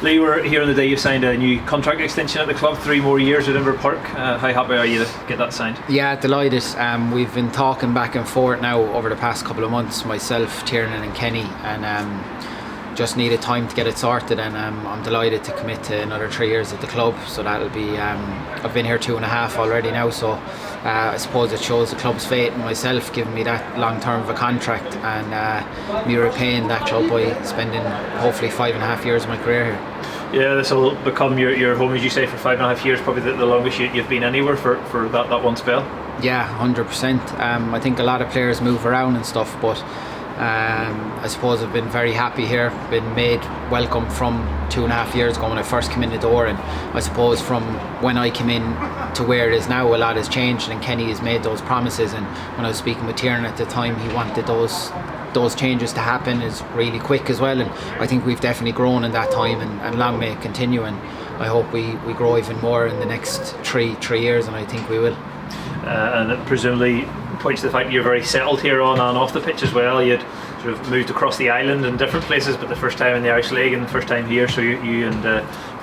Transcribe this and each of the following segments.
Lee, we're here on the day you signed a new contract extension at the club, 3 more years at Inver Park. How happy are you to get that signed? Yeah, delighted. We've been talking back and forth now over the past couple of months, myself, Tiernan and Kenny, and just needed time to get it sorted, and I'm delighted to commit to another 3 years at the club. So that'll be, I've been here 2.5 already now, so I suppose it shows the club's faith in myself, giving me that long term of a contract, and me repaying that club by spending hopefully 5.5 years of my career here. Yeah, this will become your home, as you say, for 5.5 years, probably the longest you've been anywhere for that one spell. Yeah, 100%. I think a lot of players move around and stuff, but I suppose I've been very happy here, been made welcome from 2.5 years ago when I first came in the door, and I suppose from when I came in to where it is now, a lot has changed, and Kenny has made those promises, and when I was speaking with Tiernan at the time, he wanted those changes to happen is really quick as well, and I think we've definitely grown in that time, and long may it continue, and I hope we grow even more in the next three years, and I think we will. And it presumably points to the fact that you're very settled here on and off the pitch as well. You'd sort of moved across the island in different places, but the first time in the Irish League and the first time here, so you and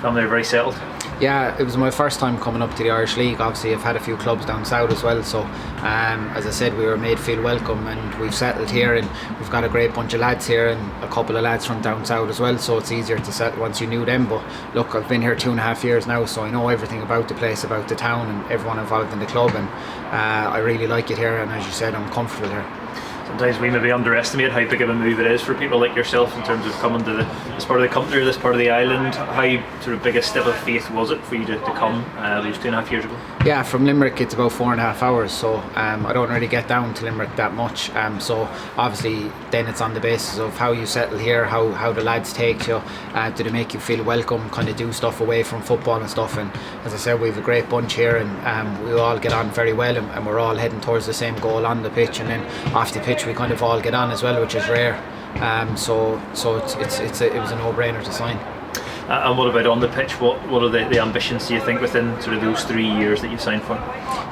family are very settled. Yeah, it was my first time coming up to the Irish League. Obviously I've had a few clubs down south as well, so as I said, we were made feel welcome, and we've settled here, and we've got a great bunch of lads here and a couple of lads from down south as well, so it's easier to settle once you knew them. But look, I've been here 2.5 years now, so I know everything about the place, about the town and everyone involved in the club, and I really like it here, and as you said, I'm comfortable here. Sometimes we maybe underestimate how big of a move it is for people like yourself in terms of coming to this part of the country or this part of the island. How sort of big a step of faith was it for you to come those 2.5 years ago? Yeah, from Limerick it's about 4.5 hours, so I don't really get down to Limerick that much, so obviously then it's on the basis of how you settle here, how the lads take you, do they make you feel welcome, kind of do stuff away from football and stuff, and as I said, we have a great bunch here, and we all get on very well, and we're all heading towards the same goal on the pitch, and then off the pitch we kind of all get on as well, which is rare, so it was a no-brainer to sign. And what about on the pitch? What are the ambitions, do you think, within sort of those 3 years that you signed for?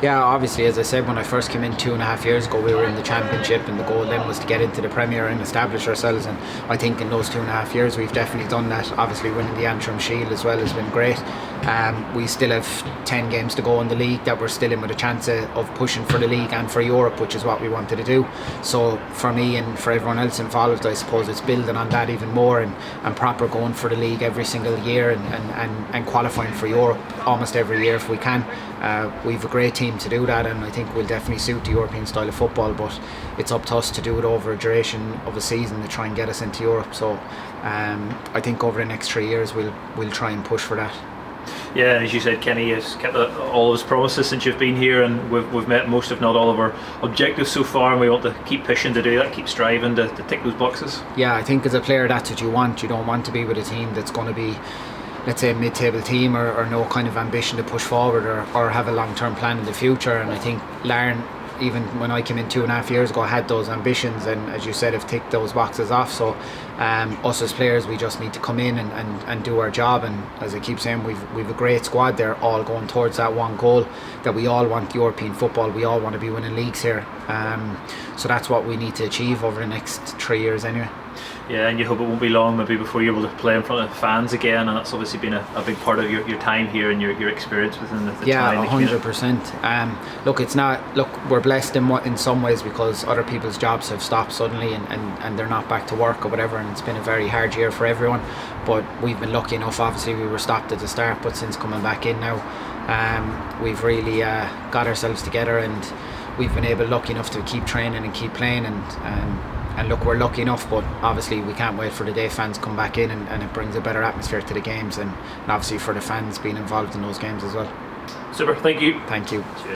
Yeah, obviously, as I said, when I first came in 2.5 years ago, we were in the Championship, and the goal then was to get into the Premier and establish ourselves, and I think in those 2.5 years we've definitely done that. Obviously winning the Antrim Shield as well has been great. We still have 10 games to go in the league that we're still in with a chance of pushing for the league and for Europe, which is what we wanted to do. So for me and for everyone else involved, I suppose it's building on that even more, and proper going for the league every single year, and qualifying for Europe almost every year if we can. We've a great team to do that, and I think we'll definitely suit the European style of football, but it's up to us to do it over a duration of a season to try and get us into Europe. So I think over the next 3 years we'll try and push for that. Yeah, as you said, Kenny has kept all of his promises since you've been here, and we've met most, if not all, of our objectives so far, and we want to keep pushing to do that, keep striving to tick those boxes. Yeah, I think as a player that's what you want. You don't want to be with a team that's going to be, let's say, a mid-table team, or no kind of ambition to push forward, or have a long-term plan in the future. And I think Larne, even when I came in 2.5 years ago, had those ambitions, and as you said, have ticked those boxes off. So us as players, we just need to come in and do our job, and as I keep saying, we've a great squad there, all going towards that one goal, that we all want European football, we all want to be winning leagues here, so that's what we need to achieve over the next 3 years anyway. Yeah, and you hope it won't be long maybe before you're able to play in front of fans again, and that's obviously been a big part of your time here and your experience within the yeah, time. 100%. Look, we're blessed in some ways, because other people's jobs have stopped suddenly, and they're not back to work or whatever, and it's been a very hard year for everyone, but we've been lucky enough. Obviously we were stopped at the start, but since coming back in now, we've really got ourselves together, and we've been lucky enough to keep training and keep playing, and look, we're lucky enough, but obviously we can't wait for the day fans come back in, and it brings a better atmosphere to the games, and obviously for the fans being involved in those games as well. Super, thank you. Thank you. Cheers.